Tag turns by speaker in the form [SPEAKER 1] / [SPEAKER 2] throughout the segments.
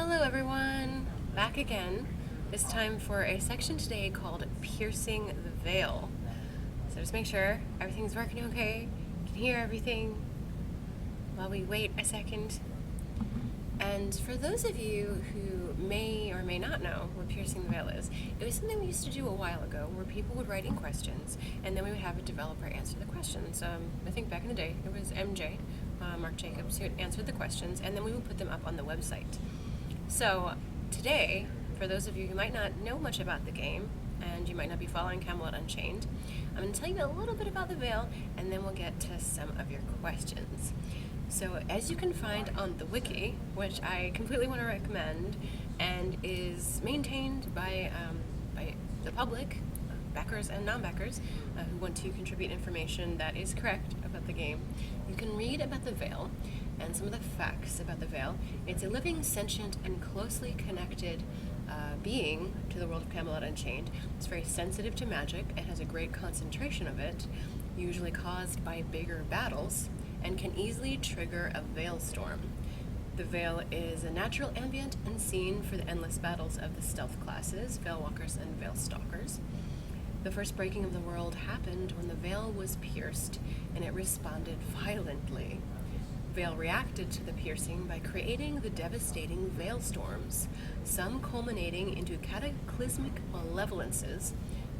[SPEAKER 1] Hello everyone, back again, this time for a section today called Piercing the Veil. So just make sure everything's working okay, you can hear everything while we wait a second. And for those of you who may or may not know what piercing the veil is, it was something we used to do a while ago where people would write in questions and then we would have a developer answer the questions. I think back in the day it was MJ, Mark Jacobs, who answered the questions, and then we would put them up on the website. So today, for those of you who might not know much about the game and you might not be following Camelot Unchained, I'm going to tell you a little bit about the veil and then we'll get to some of your questions. So as you can find on the wiki, which I completely want to recommend and is maintained by the public, backers and non-backers, who want to contribute information that is correct about the game, you can read about the veil and some of the facts about the veil. It's a living, sentient, and closely connected being to the world of Camelot Unchained. It's very sensitive to magic and has a great concentration of it, usually caused by bigger battles, and can easily trigger a veil storm. The veil is a natural ambient and scene for the endless battles of the stealth classes, Veilwalkers and Veilstalkers. The first breaking of the world happened when the veil was pierced, and it responded violently. Veil reacted to the piercing by creating the devastating veil storms, some culminating into cataclysmic malevolences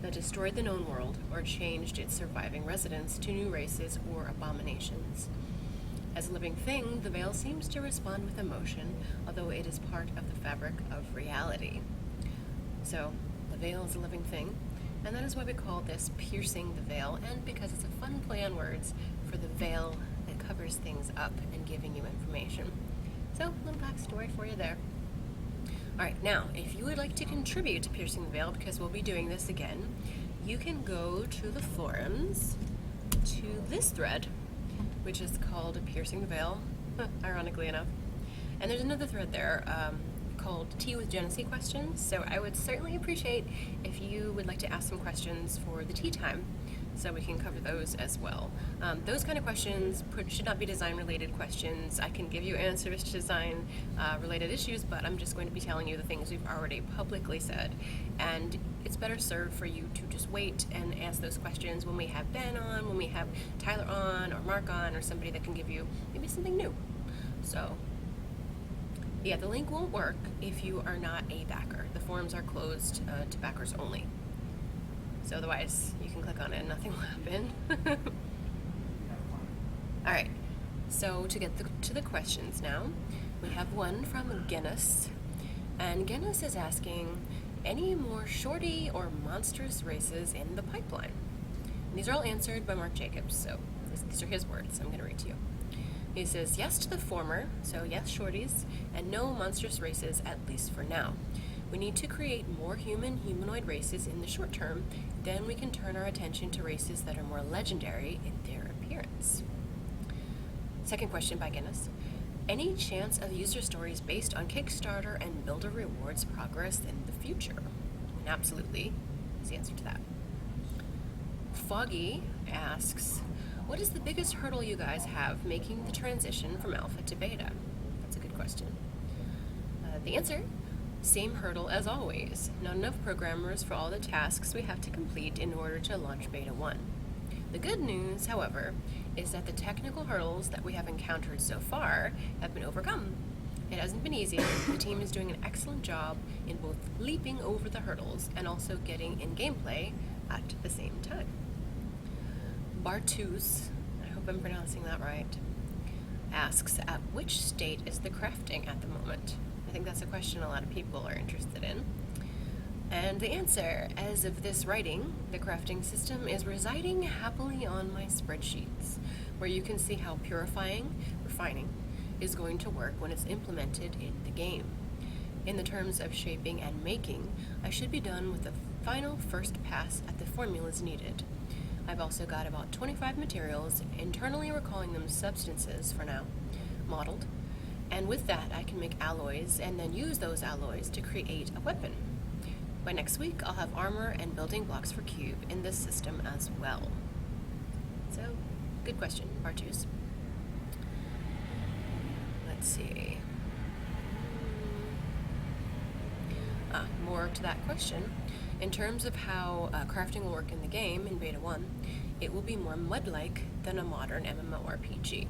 [SPEAKER 1] that destroyed the known world or changed its surviving residents to new races or abominations. As a living thing, the veil seems to respond with emotion, although it is part of the fabric of reality. So, the veil is a living thing, and that is why we call this piercing the veil, and because it's a fun play on words for the veil that covers things up and giving you information. So, a little backstory for you there. Alright, now, if you would like to contribute to Piercing the Veil, because we'll be doing this again, you can go to the forums, to this thread, which is called Piercing the Veil, ironically enough. And there's another thread there called Tea with Genesee Questions, so I would certainly appreciate if you would like to ask some questions for the tea time, so we can cover those as well. Those kind of questions should not be design-related questions. I can give you answers to design-related issues, but I'm just going to be telling you the things we've already publicly said. And it's better served for you to just wait and ask those questions when we have Ben on, when we have Tyler on, or Mark on, or somebody that can give you maybe something new. So, yeah, the link won't work if you are not a backer. The forums are closed to backers only. So otherwise, you can click on it and nothing will happen. Alright, so to get to the questions now, we have one from Guinness. And Guinness is asking, any more shorty or monstrous races in the pipeline? And these are all answered by Mark Jacobs, so these are his words, I'm going to read to you. He says, yes to the former, so yes shorties, and no monstrous races, at least for now. We need to create more humanoid races in the short term, then we can turn our attention to races that are more legendary in their appearance. Second question by Guinness. Any chance of user stories based on Kickstarter and Builder rewards progress in the future? And absolutely is the answer to that. Foggy asks, what is the biggest hurdle you guys have making the transition from alpha to beta? That's a good question. The answer? Same hurdle as always. Not enough programmers for all the tasks we have to complete in order to launch Beta 1. The good news, however, is that the technical hurdles that we have encountered so far have been overcome. It hasn't been easy. The team is doing an excellent job in both leaping over the hurdles and also getting in gameplay at the same time. Bartus, I hope I'm pronouncing that right, asks, at which state is the crafting at the moment? I think that's a question a lot of people are interested in. And the answer, as of this writing, the crafting system is residing happily on my spreadsheets, where you can see how refining, is going to work when it's implemented in the game. In the terms of shaping and making, I should be done with the final first pass at the formulas needed. I've also got about 25 materials, internally we're calling them substances for now, modeled. And with that, I can make alloys and then use those alloys to create a weapon. By next week, I'll have armor and building blocks for Cube in this system as well. So, good question, Bartus. Let's see. More to that question, in terms of how crafting will work in the game in Beta 1, it will be more mud-like than a modern MMORPG.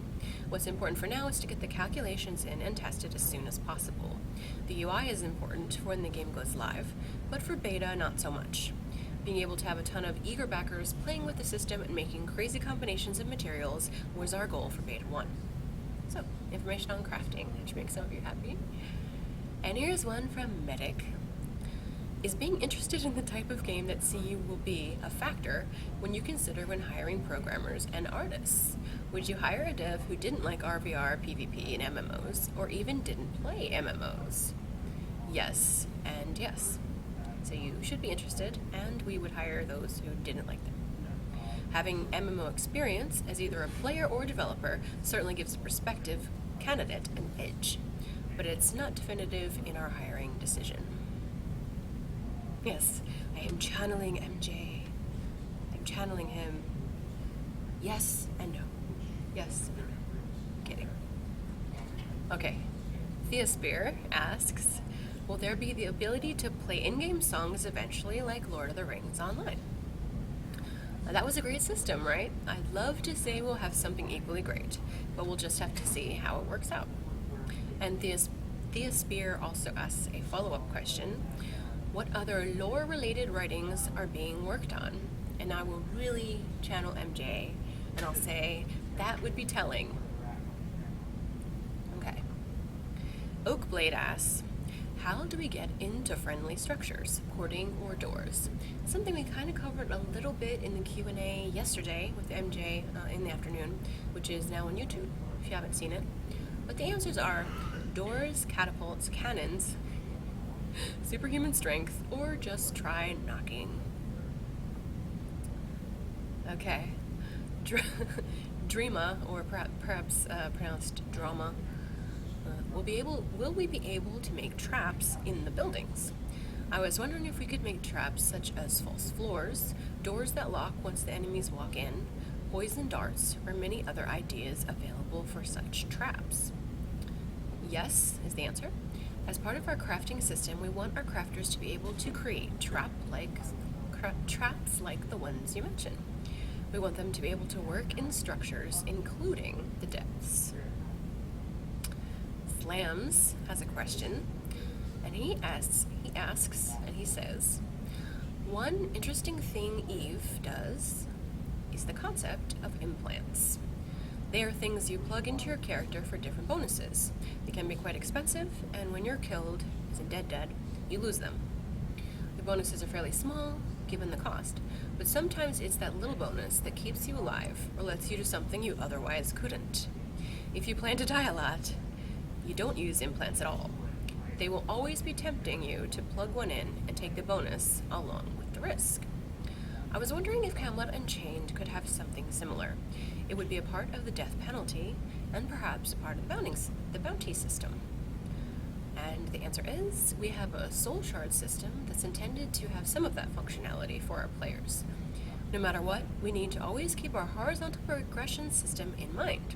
[SPEAKER 1] What's important for now is to get the calculations in and tested as soon as possible. The UI is important for when the game goes live, but for beta, not so much. Being able to have a ton of eager backers playing with the system and making crazy combinations of materials was our goal for Beta 1. So, information on crafting, that should make some of you happy. And here's one from Medic. Is being interested in the type of game that CU will be a factor when you consider when hiring programmers and artists? Would you hire a dev who didn't like RVR, PvP, and MMOs, or even didn't play MMOs? Yes, and yes. So you should be interested, and we would hire those who didn't like them. Having MMO experience as either a player or developer certainly gives a prospective candidate an edge, but it's not definitive in our hiring decision. Yes, I am channeling MJ. I'm channeling him. Yes and no. Yes and no. Kidding. Okay. Theospear asks, will there be the ability to play in-game songs eventually like Lord of the Rings Online? That was a great system, right? I'd love to say we'll have something equally great, but we'll just have to see how it works out. And Theospear also asks a follow-up question. What other lore-related writings are being worked on? And I will really channel MJ, and I'll say, that would be telling. Okay. Oakblade asks, how do we get into friendly structures, porting or doors? Something we kind of covered a little bit in the Q&A yesterday with MJ in the afternoon, which is now on YouTube, if you haven't seen it. But the answers are doors, catapults, cannons, superhuman strength, or just try knocking. Okay. Dreama, or perhaps pronounced drama, will we be able to make traps in the buildings? I was wondering if we could make traps such as false floors, doors that lock once the enemies walk in, poison darts, or many other ideas available for such traps. Yes, is the answer. As part of our crafting system, we want our crafters to be able to create traps like the ones you mentioned. We want them to be able to work in structures, including the depths. Slams has a question, and he asks, and he says, one interesting thing Eve does is the concept of implants. They are things you plug into your character for different bonuses. They can be quite expensive, and when you're killed, as in dead, you lose them. The bonuses are fairly small, given the cost, but sometimes it's that little bonus that keeps you alive or lets you do something you otherwise couldn't. If you plan to die a lot, you don't use implants at all. They will always be tempting you to plug one in and take the bonus along with the risk. I was wondering if Camelot Unchained could have something similar. It would be a part of the death penalty, and perhaps a part of the bounty system. And the answer is, we have a soul shard system that's intended to have some of that functionality for our players. No matter what, we need to always keep our horizontal progression system in mind.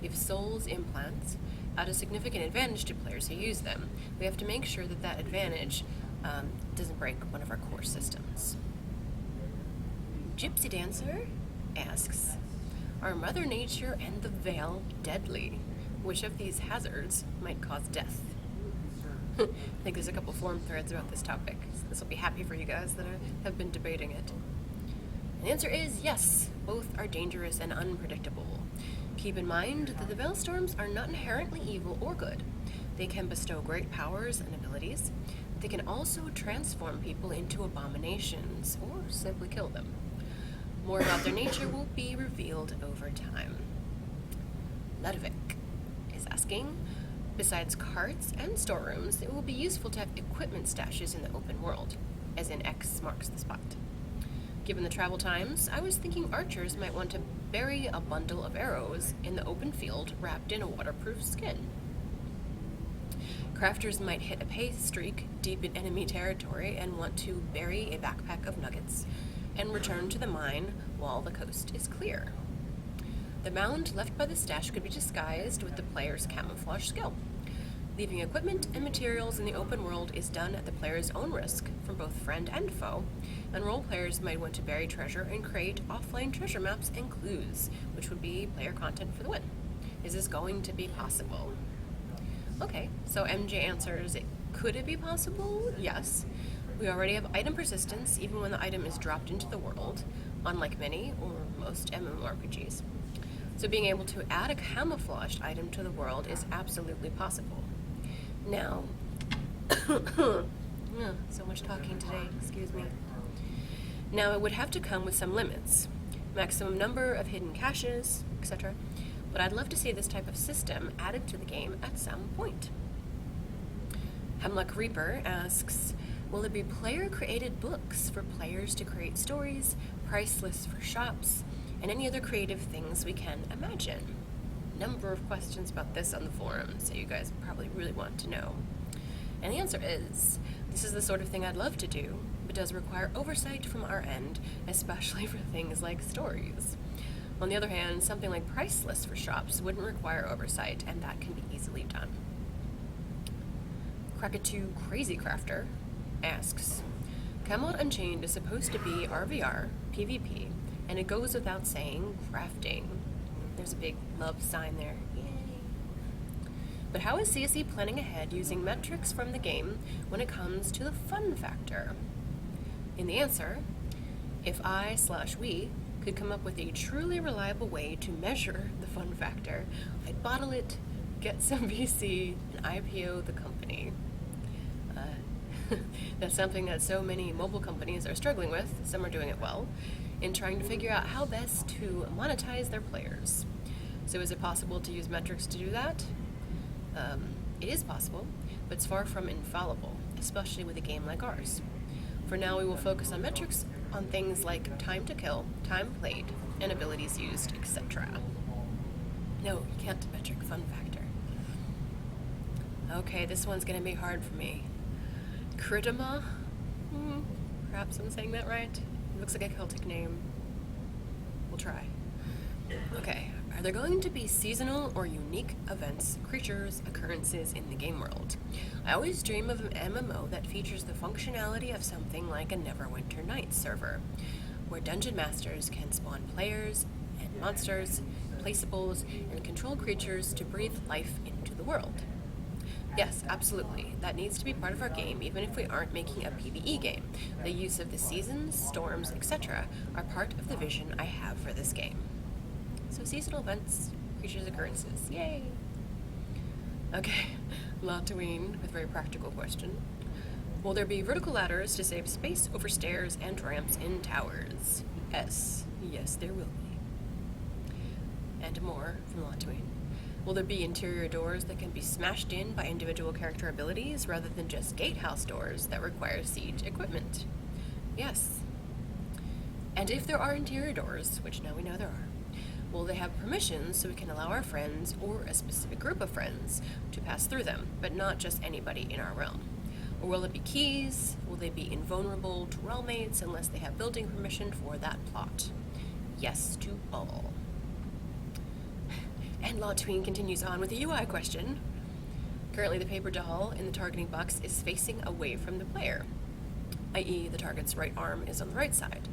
[SPEAKER 1] If souls implants add a significant advantage to players who use them, we have to make sure that that advantage doesn't break one of our core systems. Gypsy Dancer asks, are Mother Nature and the Veil deadly? Which of these hazards might cause death? I think there's a couple forum threads about this topic. So this will be happy for you guys that have been debating it. And the answer is yes, both are dangerous and unpredictable. Keep in mind that the Veil Storms are not inherently evil or good. They can bestow great powers and abilities. They can also transform people into abominations or simply kill them. More about their nature will be revealed over time. Ludwig is asking, besides carts and storerooms, it will be useful to have equipment stashes in the open world, as in X marks the spot. Given the travel times, I was thinking archers might want to bury a bundle of arrows in the open field wrapped in a waterproof skin. Crafters might hit a pay streak deep in enemy territory and want to bury a backpack of nuggets and return to the mine while the coast is clear. The mound left by the stash could be disguised with the player's camouflage skill. Leaving equipment and materials in the open world is done at the player's own risk, from both friend and foe, and role players might want to bury treasure and create offline treasure maps and clues, which would be player content for the win. Is this going to be possible? Okay, so MJ answers, could it be possible? Yes. We already have item persistence even when the item is dropped into the world, unlike many or most MMORPGs. So being able to add a camouflaged item to the world is absolutely possible. Now, so much talking today, excuse me. Now, it would have to come with some limits, maximum number of hidden caches, etc., but I'd love to see this type of system added to the game at some point. Hemlock Reaper asks, will there be player-created books for players to create stories, price lists for shops, and any other creative things we can imagine? Number of questions about this on the forum, so you guys probably really want to know. And the answer is, this is the sort of thing I'd love to do, but does require oversight from our end, especially for things like stories. On the other hand, something like price lists for shops wouldn't require oversight, and that can be easily done. Krakatu Crazy Crafter asks, Camelot Unchained is supposed to be RVR, PvP, and it goes without saying, crafting. There's a big love sign there. Yay. But how is CSE planning ahead using metrics from the game when it comes to the fun factor? In the answer, if I/we could come up with a truly reliable way to measure the fun factor, I'd bottle it, get some VC, and IPO the company. That's something that so many mobile companies are struggling with, some are doing it well, in trying to figure out how best to monetize their players. So is it possible to use metrics to do that? It is possible, but it's far from infallible, especially with a game like ours. For now, we will focus on metrics on things like time to kill, time played, and abilities used, etc. No, you can't metric fun factor. Okay, this one's gonna be hard for me. Kridima? Perhaps I'm saying that right. It looks like a Celtic name. We'll try. Okay, are there going to be seasonal or unique events, creatures, occurrences in the game world? I always dream of an MMO that features the functionality of something like a Neverwinter Nights server, where dungeon masters can spawn players and monsters, placeables, and control creatures to breathe life into the world. Yes, absolutely. That needs to be part of our game, even if we aren't making a PvE game. The use of the seasons, storms, etc. are part of the vision I have for this game. So seasonal events, creatures, occurrences. Yay! Okay, Latween with a very practical question. Will there be vertical ladders to save space over stairs and ramps in towers? Yes. Yes, there will be. And more from Latween. Will there be interior doors that can be smashed in by individual character abilities rather than just gatehouse doors that require siege equipment? Yes. And if there are interior doors, which now we know there are, will they have permissions so we can allow our friends or a specific group of friends to pass through them, but not just anybody in our realm? Or will it be keys? Will they be invulnerable to realmmates unless they have building permission for that plot? Yes to all. And Latween continues on with a UI question. Currently, the paper doll in the targeting box is facing away from the player, i.e. the target's right arm is on the right side.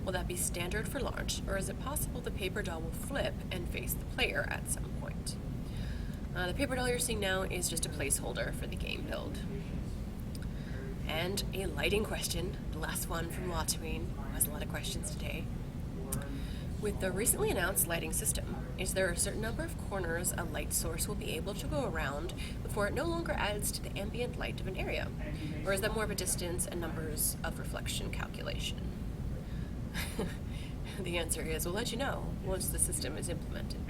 [SPEAKER 1] Will that be standard for launch, or is it possible the paper doll will flip and face the player at some point? The paper doll you're seeing now is just a placeholder for the game build. And a lighting question, the last one from Latween, who has a lot of questions today. With the recently announced lighting system, is there a certain number of corners a light source will be able to go around before it no longer adds to the ambient light of an area? Or is that more of a distance and numbers of reflection calculation? The answer is, we'll let you know once the system is implemented.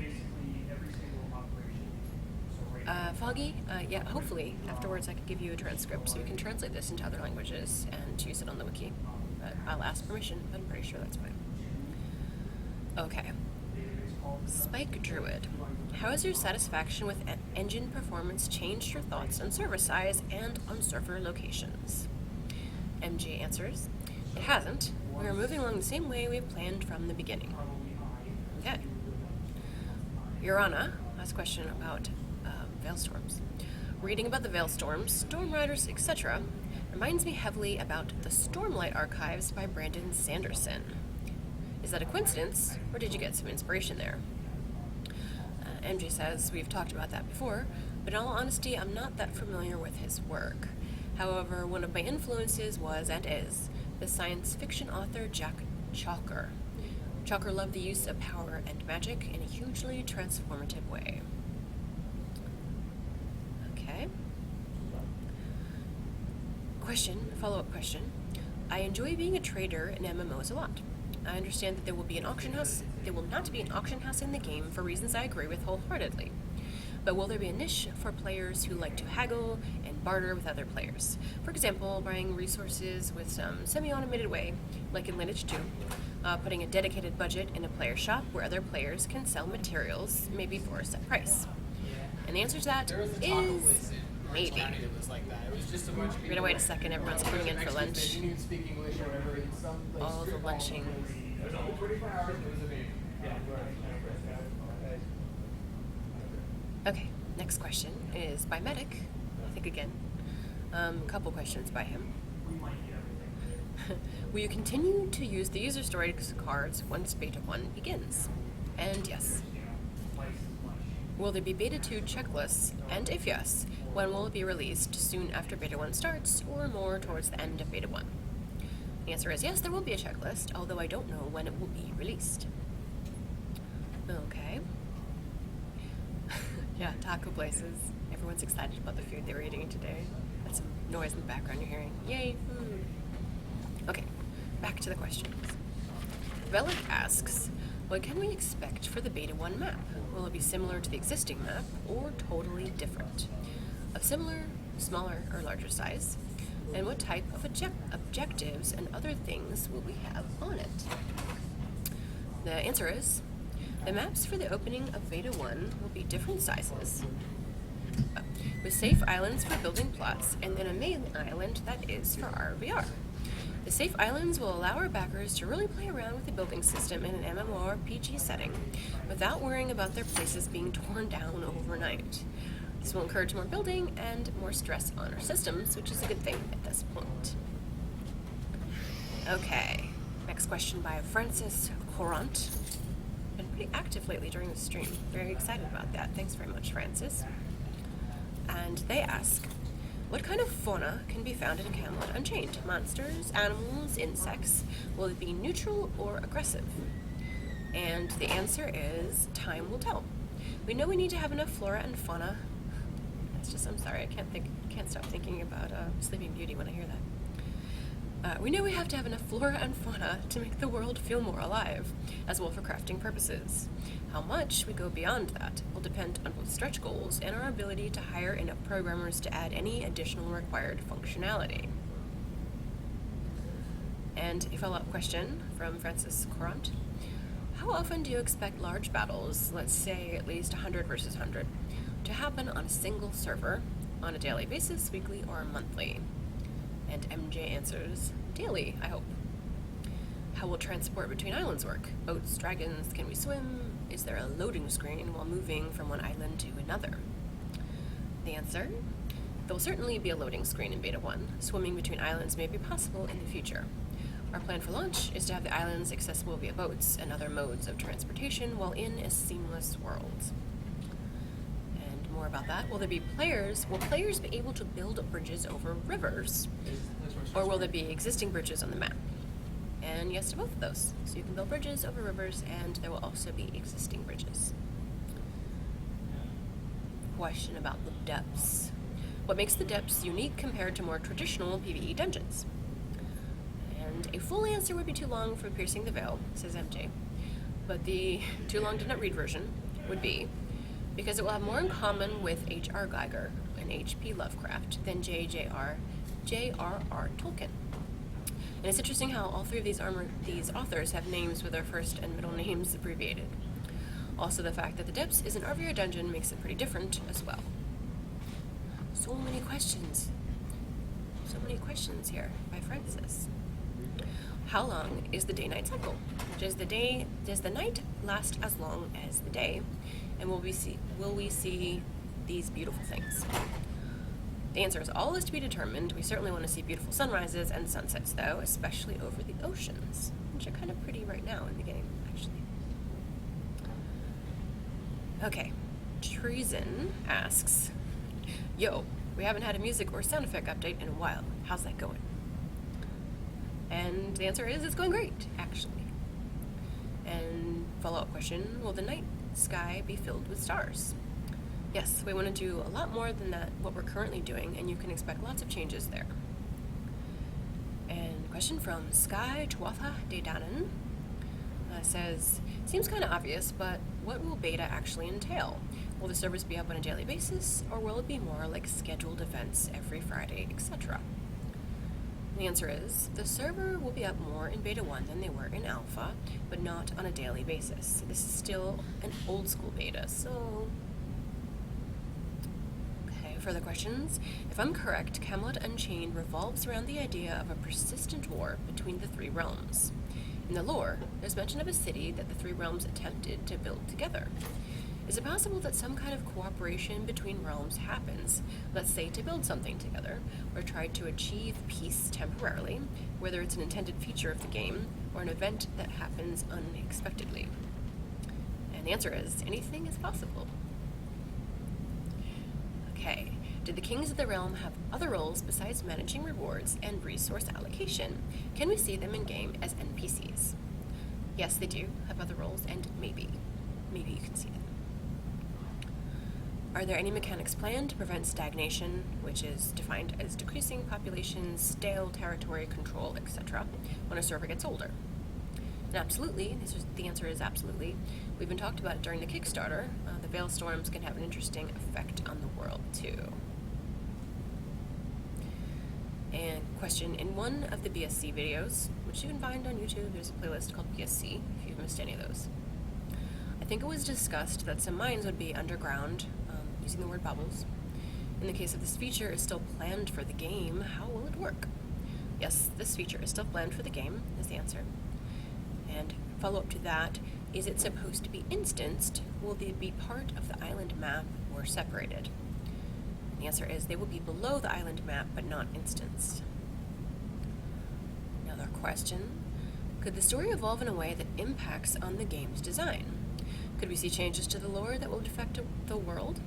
[SPEAKER 1] Foggy? Yeah, hopefully afterwards I can give you a transcript so you can translate this into other languages and use it on the wiki. But I'll ask permission, but I'm pretty sure that's fine. Okay. Spike Druid. How has your satisfaction with engine performance changed your thoughts on server size and on server locations? MG answers, it hasn't. We are moving along the same way we've planned from the beginning. Okay. Urana has a question about Veilstorms. Reading about the Veil Storms, Storm Riders, etc. reminds me heavily about the Stormlight Archives by Brandon Sanderson. Is that a coincidence, or did you get some inspiration there? MJ says, we've talked about that before, but in all honesty, I'm not that familiar with his work. However, one of my influences was and is the science fiction author Jack Chalker. Chalker loved the use of power and magic in a hugely transformative way. Okay. Follow-up question. I enjoy being a trader in MMOs a lot. I understand that there will not be an auction house in the game for reasons I agree with wholeheartedly. But will there be a niche for players who like to haggle and barter with other players? For example, buying resources with some semi-automated way, like in Lineage 2, putting a dedicated budget in a player shop where other players can sell materials, maybe for a set price. And the answer to that is maybe. We're gonna wait a second, everyone's coming in for lunch. All the lunching. Okay, next question is by Medic, I think again. Couple questions by him. Will you continue to use the user story cards once Beta 1 begins? And yes. Will there be Beta 2 checklists? And if yes, when will it be released? Soon after Beta 1 starts, or more towards the end of Beta 1? The answer is yes, there will be a checklist, although I don't know when it will be released. Okay. Yeah, taco places. Everyone's excited about the food they were eating today. That's some noise in the background you're hearing. Yay, food. Okay, back to the questions. Velik asks, what can we expect for the Beta 1 map? Will it be similar to the existing map, or totally different? Of similar, smaller, or larger size? And what type of objectives and other things will we have on it? The answer is, the maps for the opening of Beta 1 will be different sizes, with safe islands for building plots, and then a main island that is for RVR. The safe islands will allow our backers to really play around with the building system in an MMORPG setting without worrying about their places being torn down overnight. This will encourage more building and more stress on our systems, which is a good thing at this point. Okay, next question by Francis Courant. Been pretty active lately during the stream. Very excited about that. Thanks very much, Francis. And they ask, what kind of fauna can be found in Camelot Unchained? Monsters, animals, insects? Will it be neutral or aggressive? And the answer is, time will tell. We know we need to have enough flora and fauna. I'm sorry, I can't stop thinking about Sleeping Beauty when I hear that. We know we have to have enough flora and fauna to make the world feel more alive, as well for crafting purposes. How much we go beyond that will depend on both stretch goals and our ability to hire enough programmers to add any additional required functionality. And a follow-up question from Francis Courant. How often do you expect large battles, let's say at least 100 versus 100, to happen on a single server, on a daily basis, weekly, or monthly? And MJ answers, daily, I hope. How will transport between islands work? Boats, dragons, can we swim? Is there a loading screen while moving from one island to another? The answer? There will certainly be a loading screen in Beta 1. Swimming between islands may be possible in the future. Our plan for launch is to have the islands accessible via boats and other modes of transportation while in a seamless world. And more about that, will players be able to build bridges over rivers? Or will there be existing bridges on the map? And yes to both of those. So you can build bridges over rivers, and there will also be existing bridges. Question about the depths. What makes the depths unique compared to more traditional PvE dungeons? And a full answer would be too long for Piercing the Veil, says MJ. But the too long to not read version would be because it will have more in common with H.R. Geiger and H.P. Lovecraft than J.R.R. Tolkien. And it's interesting how all three of these authors have names with their first and middle names abbreviated. Also, the fact that the depths is an RVR dungeon makes it pretty different as well. So many questions. So many questions here by Francis. How long is the day-night cycle? Does the night last as long as the day? And will we see these beautiful things? The answer is all is to be determined. We certainly want to see beautiful sunrises and sunsets, though, especially over the oceans, which are kind of pretty right now in the game, actually. Okay, Treason asks, yo, we haven't had a music or sound effect update in a while. How's that going? And the answer is it's going great, actually. And follow-up question, will the night sky be filled with stars? Yes, we want to do a lot more than that, what we're currently doing, and you can expect lots of changes there. And question from Sky Tuatha De Danan says, seems kind of obvious, but what will beta actually entail? Will the servers be up on a daily basis, or will it be more like scheduled events every Friday, etc.? The answer is, the server will be up more in Beta 1 than they were in Alpha, but not on a daily basis. This is still an old school beta, so... Okay, further questions. If I'm correct, Camelot Unchained revolves around the idea of a persistent war between the three realms. In the lore, there's mention of a city that the three realms attempted to build together. Is it possible that some kind of cooperation between realms happens, let's say to build something together, or try to achieve peace temporarily, whether it's an intended feature of the game, or an event that happens unexpectedly? And the answer is, anything is possible. Okay, did the Kings of the Realm have other roles besides managing rewards and resource allocation? Can we see them in-game as NPCs? Yes, they do have other roles, and maybe you can see them. Are there any mechanics planned to prevent stagnation, which is defined as decreasing population, stale territory control, etc., when a server gets older? And absolutely, the answer is absolutely. We've been talked about it during the Kickstarter. The Veil Storms can have an interesting effect on the world, too. And question, in one of the BSC videos, which you can find on YouTube, there's a playlist called BSC, if you've missed any of those. I think it was discussed that some mines would be underground, using the word bubbles. In the case of this feature is still planned for the game, how will it work? Yes, this feature is still planned for the game, is the answer. And follow-up to that, is it supposed to be instanced? Will they be part of the island map or separated? And the answer is they will be below the island map, but not instanced. Another question, could the story evolve in a way that impacts on the game's design? Could we see changes to the lore that will affect the world?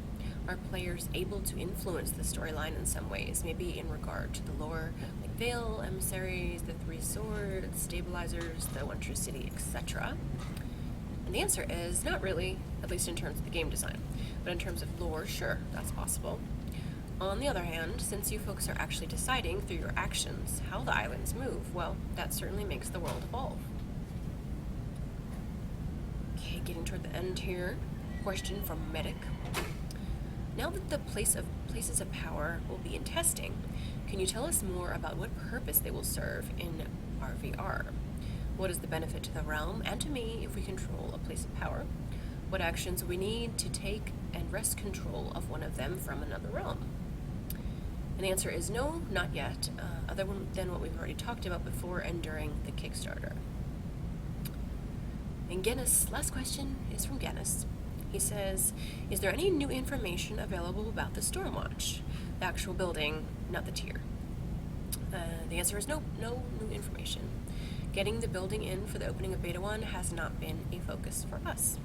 [SPEAKER 1] Are players able to influence the storyline in some ways, maybe in regard to the lore, like Veil, Emissaries, the Three Swords, Stabilizers, the One True City, etc.? And the answer is not really, at least in terms of the game design. But in terms of lore, sure, that's possible. On the other hand, since you folks are actually deciding through your actions how the islands move, well, that certainly makes the world evolve. Okay, getting toward the end here. Question from Medic. Now that the places of power will be in testing, can you tell us more about what purpose they will serve in RVR? What is the benefit to the realm and to me if we control a place of power? What actions we need to take and wrest control of one of them from another realm? And the answer is no, not yet, other than what we've already talked about before and during the Kickstarter. And Guinness, last question is from Guinness. He says, is there any new information available about the Stormwatch? The actual building, not the tier. The answer is no new information. Getting the building in for the opening of Beta 1 has not been a focus for us.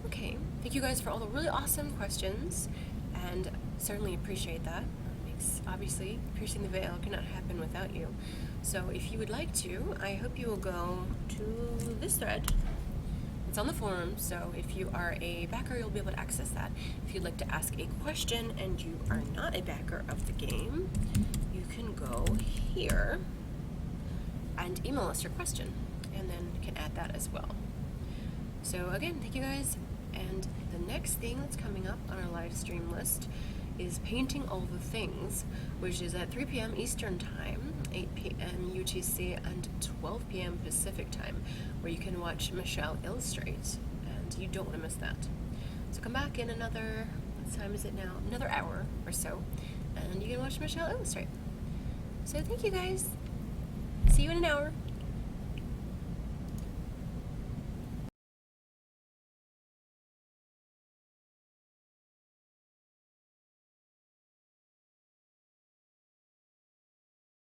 [SPEAKER 1] Okay, thank you guys for all the really awesome questions, and certainly appreciate that. Obviously, piercing the veil cannot happen without you. So if you would like to, I hope you will go to this thread. It's on the forum, so if you are a backer, you'll be able to access that. If you'd like to ask a question and you are not a backer of the game, you can go here and email us your question, and then you can add that as well. So again, thank you guys, and the next thing that's coming up on our live stream list is Painting All the Things, which is at 3 p.m. Eastern Time, 8 p.m. UTC, and 12 p.m. Pacific Time, where you can watch Michelle illustrate, and you don't want to miss that. So come back in another, what time is it now? Another hour or so, and you can watch Michelle illustrate. So thank you guys. See you in an hour.